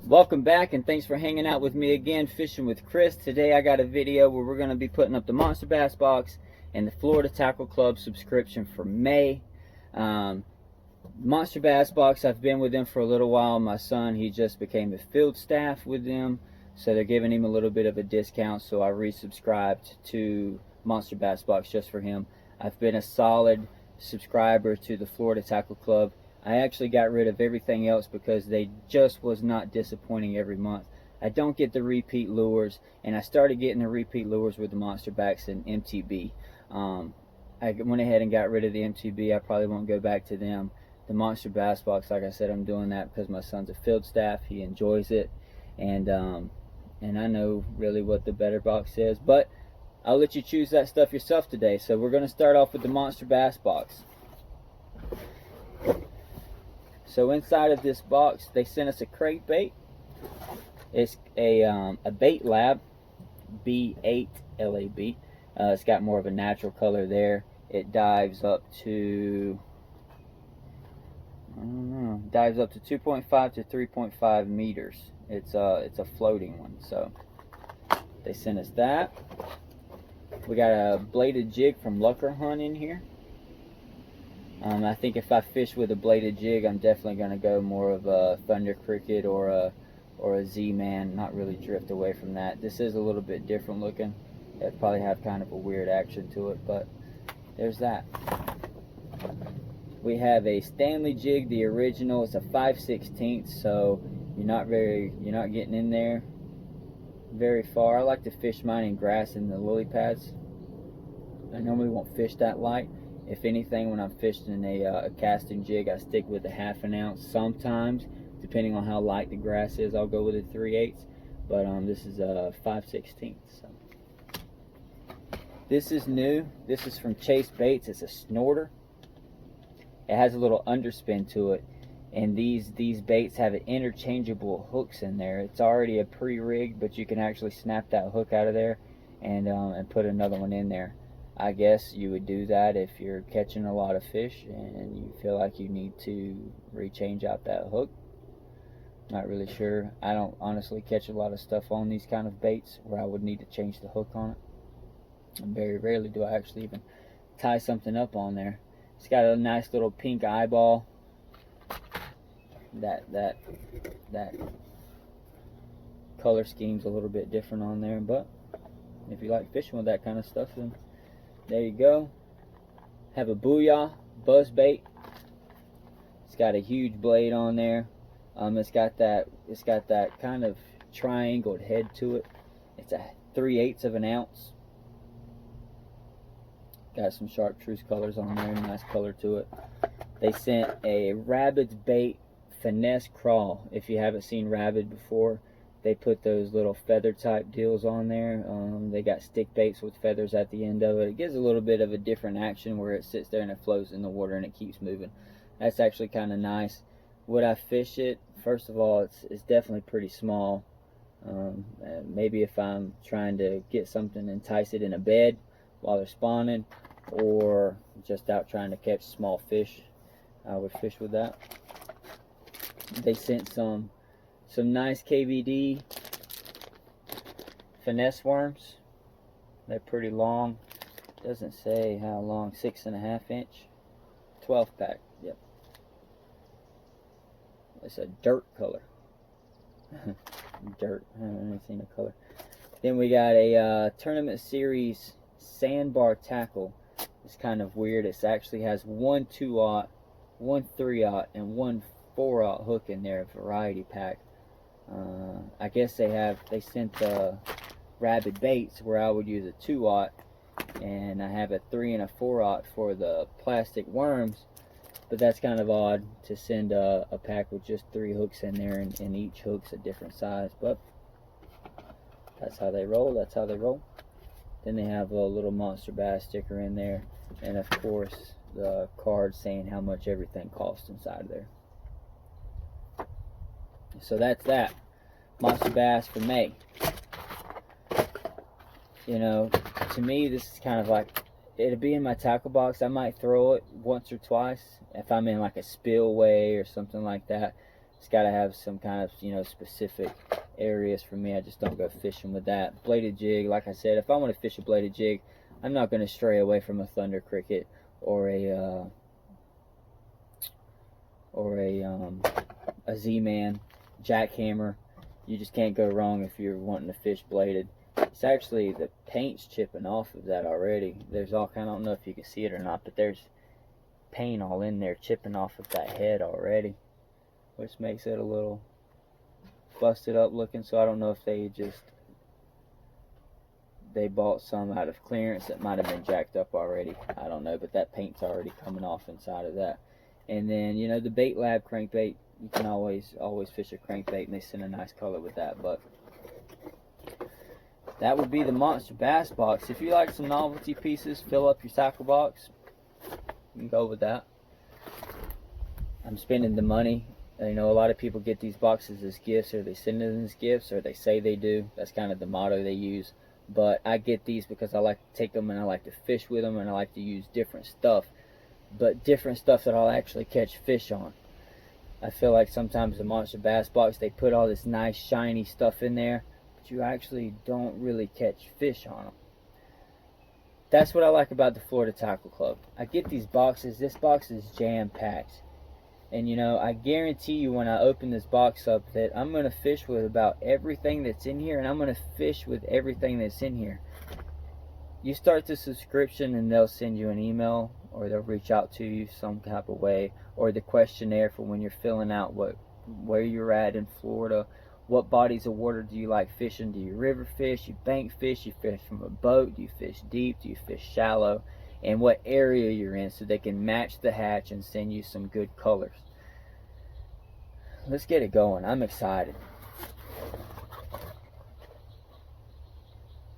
Welcome back, and thanks for hanging out with me again, Fishing with Chris. Today I got a video where we're going to be putting up the Monsterbass box and the Florida Tackle Club subscription for May. Monsterbass box, I've been with them for a little while. My son, he just became a field staff with them, so they're giving him a little bit of a discount, so I resubscribed to Monsterbass box just for him. I've been a solid subscriber to the Florida Tackle Club. I actually got rid of everything else because they just was not disappointing every month. I don't get the repeat lures, and I started getting the repeat lures with the Monsterbacks and MTB. I went ahead and got rid of the MTB. I probably won't go back to them. The Monsterbass box, like I said, I'm doing that because my son's a field staff. He enjoys it, and I know really what the better box is. But I'll let you choose that stuff yourself today. So we're going to start off with the Monsterbass box. So inside of this box, they sent us a crate bait. It's a Bait Lab, B8 LAB. It's got more of a natural color there. It dives up to, I don't know, dives up to 2.5 to 3.5 meters. It's a floating one. So they sent us that. We got a bladed jig from Lucker Hunt in here. I think if I fish with a bladed jig, I'm definitely going to go more of a Thunder Cricket or a Z-Man, not really drift away from that. This is a little bit different looking. It'd probably have kind of a weird action to it, but there's that. We have a Stanley jig, the original. It's a 5/16, so you're not getting in there very far. I like to fish mine in grass in the lily pads. I normally won't fish that light. If anything, when I'm fishing a casting jig, I stick with a 1/2 ounce. Sometimes, depending on how light the grass is, I'll go with a 3/8. But this is a 5/16. So this is new. This is from Chase Baits. It's a snorter. It has a little underspin to it, and these baits have interchangeable hooks in there. It's already a pre-rig, but you can actually snap that hook out of there and put another one in there. I guess you would do that if you're catching a lot of fish and you feel like you need to rechange out that hook. Not really sure. I don't honestly catch a lot of stuff on these kind of baits where I would need to change the hook on it. And very rarely do I actually even tie something up on there. It's got a nice little pink eyeball. That color scheme's a little bit different on there, but if you like fishing with that kind of stuff, then there you go. Have a Booyah buzz bait. It's got a huge blade on there. It's got that kind of triangled head to it. It's a 3/8 of an ounce. Got some chartreuse colors on there, nice color to it. They sent a Rabbit's Bait finesse crawl. If you haven't seen Rabbit before, they put those little feather type deals on there. They got stick baits with feathers at the end of it. It gives a little bit of a different action where it sits there and it floats in the water and it keeps moving. That's actually kind of nice. Would I fish it? First of all, it's definitely pretty small. Maybe if I'm trying to get something, entice it in a bed while they're spawning, or just out trying to catch small fish, I would fish with that. They sent some nice KVD finesse worms. They're pretty long. Doesn't say how long. 6.5 inch, 12 pack. Yep. It's a dirt color. Dirt. I haven't really seen a color. Then we got a tournament series sandbar tackle. It's kind of weird. It actually has one 2/0, one 3/0, and one 4/0 hook in there. Variety pack. I guess they sent the Rabbit baits where I would use a 2/0, and I have a 3 and a 4/0 for the plastic worms. But that's kind of odd to send a pack with just 3 hooks in there, and each hook's a different size. But that's how they roll. That's how they roll. Then they have a little Monsterbass sticker in there, and of course the card saying how much everything costs inside there. So that's that. Monsterbass for May. You know, to me this is kind of like, it'll be in my tackle box. I might throw it once or twice if I'm in like a spillway or something like that. It's got to have some kind of, you know, specific areas for me. I just don't go fishing with that. Bladed jig, like I said, if I want to fish a bladed jig, I'm not going to stray away from a thunder cricket or a Z-Man jackhammer. You just can't go wrong if you're wanting to fish bladed. It's actually, the paint's chipping off of that already. There's all kind of, I don't know if you can see it or not, but there's paint all in there chipping off of that head already, which makes it a little busted up looking. So I don't know if they bought some out of clearance that might have been jacked up already. I don't know, but that paint's already coming off inside of that. And then, you know, the Bait Lab crankbait, you can always fish a crankbait, and they send a nice color with that. But that would be the Monsterbass box. If you like some novelty pieces, fill up your tackle box, you can go with that. I'm spending the money. You know, a lot of people get these boxes as gifts, or they send them as gifts, or they say they do. That's kind of the motto they use. But I get these because I like to take them and I like to fish with them, and I like to use different stuff. But different stuff that I'll actually catch fish on. I feel like sometimes the Monsterbass box, they put all this nice shiny stuff in there, but you actually don't really catch fish on them. That's what I like about the Florida Tackle Club. I get these boxes. This box is jam-packed. And, you know, I guarantee you when I open this box up that I'm going to fish with about everything that's in here, and I'm going to fish with everything that's in here. You start the subscription and they'll send you an email, or they'll reach out to you some type of way, or the questionnaire for when you're filling out where you're at in Florida. What bodies of water do you like fishing? Do you river fish? You bank fish? You fish from a boat? Do you fish deep? Do you fish shallow? And what area you're in, so they can match the hatch and send you some good colors. Let's get it going. I'm excited.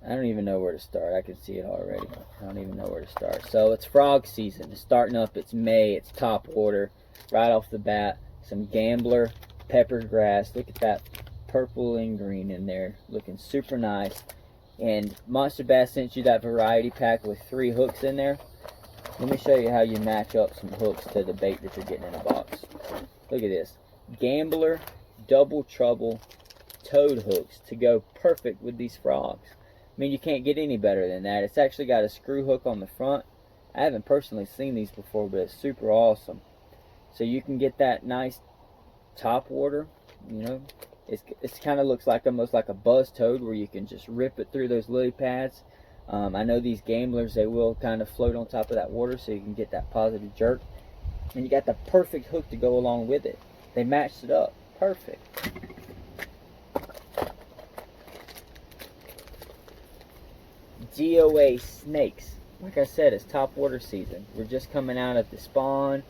I don't even know where to start. I can see it already. I don't even know where to start. So it's frog season. It's starting up. It's May. It's top water. Right off the bat, some Gambler pepper grass. Look at that purple and green in there. Looking super nice. And Monsterbass sent you that variety pack with 3 hooks in there. Let me show you how you match up some hooks to the bait that you're getting in a box. Look at this. Gambler double trouble toad hooks to go perfect with these frogs. I mean, you can't get any better than that. It's actually got a screw hook on the front. I haven't personally seen these before, but it's super awesome. So you can get that nice top water, you know. It's kind of looks like almost like a buzz toad, where you can just rip it through those lily pads. I know these gamblers, they will kind of float on top of that water, so you can get that positive jerk. And you got the perfect hook to go along with it. They matched it up. Perfect. DOA snakes. Like I said, it's top water season. We're just coming out of the spawn.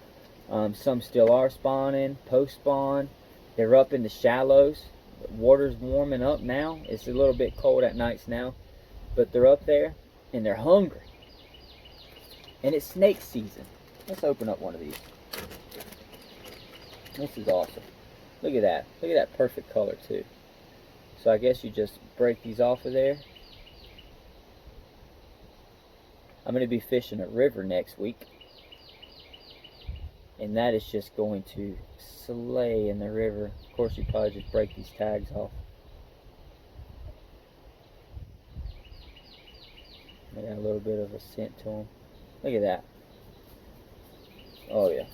Some still are spawning, post-spawn. They're up in the shallows. The water's warming up now. It's a little bit cold at nights now, but they're up there and they're hungry. And it's snake season. Let's open up one of these. This is awesome. Look at that. Look at that perfect color too. So I guess you just break these off of there. I'm going to be fishing a river next week, and that is just going to slay in the river. Of course, you probably just break these tags off. They got a little bit of a scent to them. Look at that. Oh yeah.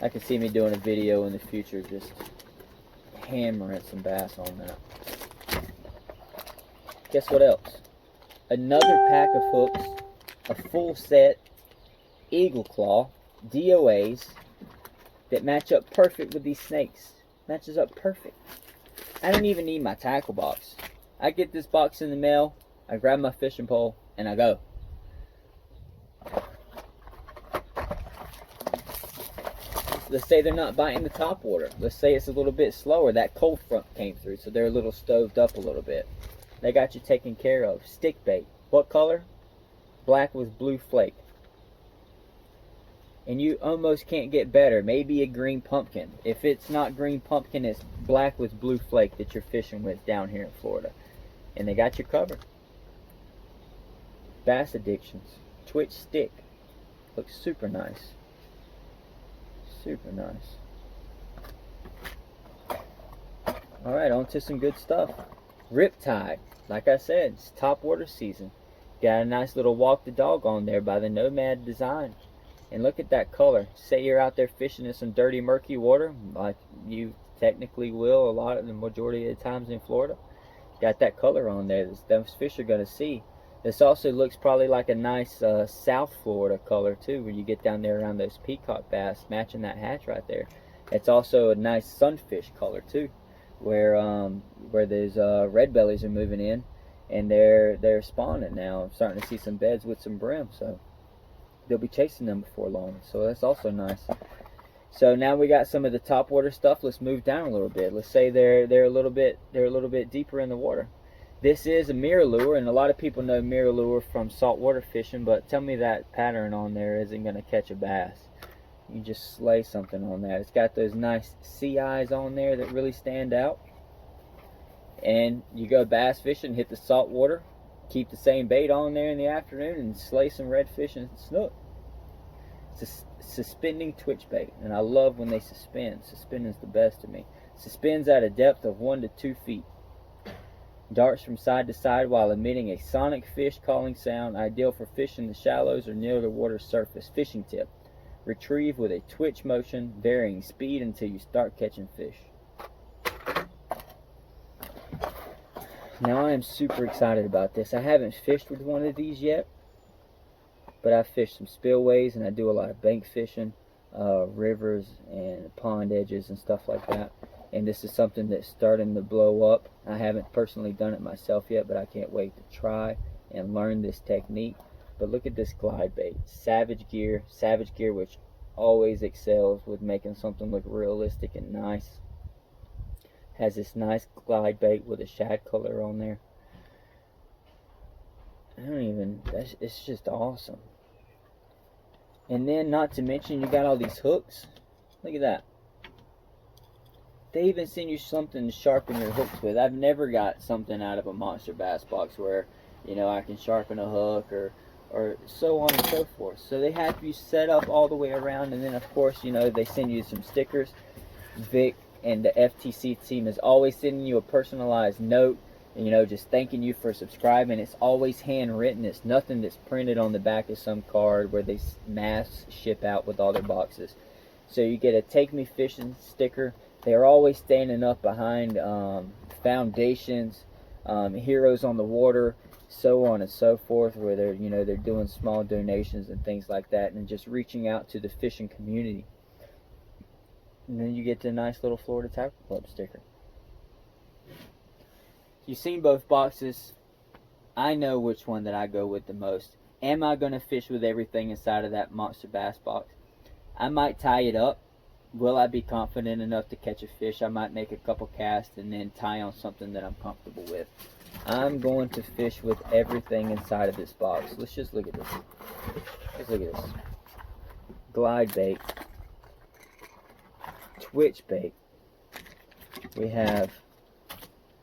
I can see me doing a video in the future just hammering some bass on that. Guess what else? Another pack of hooks, a full set, Eagle Claw, DOAs, that match up perfect with these snakes. Matches up perfect. I don't even need my tackle box. I get this box in the mail, I grab my fishing pole, and I go. let's say they're not biting the top water. Let's say it's a little bit slower. That cold front came through, so they're a little stoved up a little bit. They got you taken care of. Stick bait. What color? Black with blue flake. And you almost can't get better. Maybe a green pumpkin. If it's not green pumpkin, it's black with blue flake that you're fishing with down here in Florida. And they got you covered. Bass Addictions. Twitch stick. Looks super nice. Super nice. Alright, on to some good stuff. Riptide. Like I said, it's top water season. Got a nice little walk the dog on there by the Nomad design. And look at that color. Say you're out there fishing in some dirty, murky water, like you technically will a lot of the majority of the times in Florida. Got that color on there. Those fish are going to see. This also looks probably like a nice South Florida color too, when you get down there around those peacock bass, matching that hatch right there. It's also a nice sunfish color too, where those red bellies are moving in, and they're spawning now. I'm starting to see some beds with some brim, so they'll be chasing them before long. So that's also nice. So now we got some of the top water stuff. Let's move down a little bit. Let's say they're a little bit deeper in the water. This is a mirror lure, and a lot of people know mirror lure from saltwater fishing, but tell me that pattern on there isn't going to catch a bass. You just slay something on that. It's got those nice sea eyes on there that really stand out. And you go bass fishing, hit the salt water, keep the same bait on there in the afternoon, and slay some redfish and snook. It's a suspending twitch bait, and I love when they suspend. Suspending's the best to me. Suspends at a depth of 1 to 2 feet. Darts from side to side while emitting a sonic fish calling sound, ideal for fishing the shallows or near the water's surface. Fishing tip: retrieve with a twitch motion, varying speed until you start catching fish. Now I am super excited about this. I haven't fished with one of these yet, but I've fished some spillways, and I do a lot of bank fishing, rivers and pond edges and stuff like that. And this is something that's starting to blow up. I haven't personally done it myself yet, but I can't wait to try and learn this technique. But look at this glide bait. Savage Gear, which always excels with making something look realistic and nice. Has this nice glide bait with a shad color on there. It's just awesome. And then, not to mention, you got all these hooks. Look at that. They even send you something to sharpen your hooks with. I've never got something out of a Monster Bass box where, you know, I can sharpen a hook or so on and so forth. So they have you set up all the way around, and then of course, you know, they send you some stickers. Vic and the FTC team is always sending you a personalized note, you know, just thanking you for subscribing. It's always handwritten. It's nothing that's printed on the back of some card where they mass ship out with all their boxes. So you get a Take Me Fishing sticker. They are always standing up behind foundations, Heroes on the Water, so on and so forth, where they're doing small donations and things like that, and just reaching out to the fishing community. And then you get the nice little Florida Tackle Club sticker. You've seen both boxes. I know which one that I go with the most. Am I going to fish with everything inside of that Monster Bass box? I might tie it up. Will I be confident enough to catch a fish? I might make a couple casts and then tie on something that I'm comfortable with. I'm going to fish with everything inside of this box. Let's just look at this. Let's look at this. Glide bait. Twitch bait. We have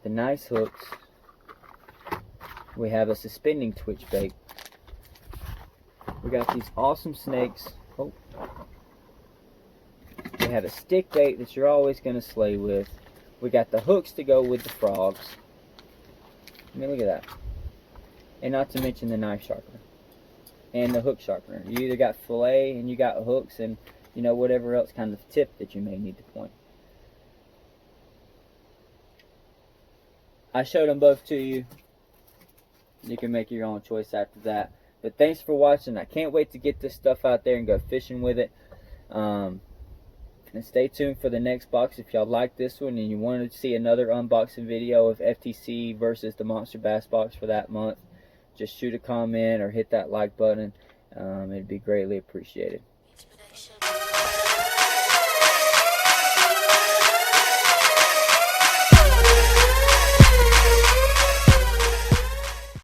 the nice hooks. We have a suspending twitch bait. We got these awesome snakes. Oh. We have a stick bait that you're always going to slay with. We got the hooks to go with the frogs. I mean, look at that. And not to mention the knife sharpener and the hook sharpener. You either got fillet and you got hooks and, you know, whatever else kind of tip that you may need to point. I showed them both to you. You can make your own choice after that. But thanks for watching. I can't wait to get this stuff out there and go fishing with it. And stay tuned for the next box. If y'all like this one and you wanted to see another unboxing video of FTC versus the Monster Bass box for that month, just shoot a comment or hit that like button. It'd be greatly appreciated.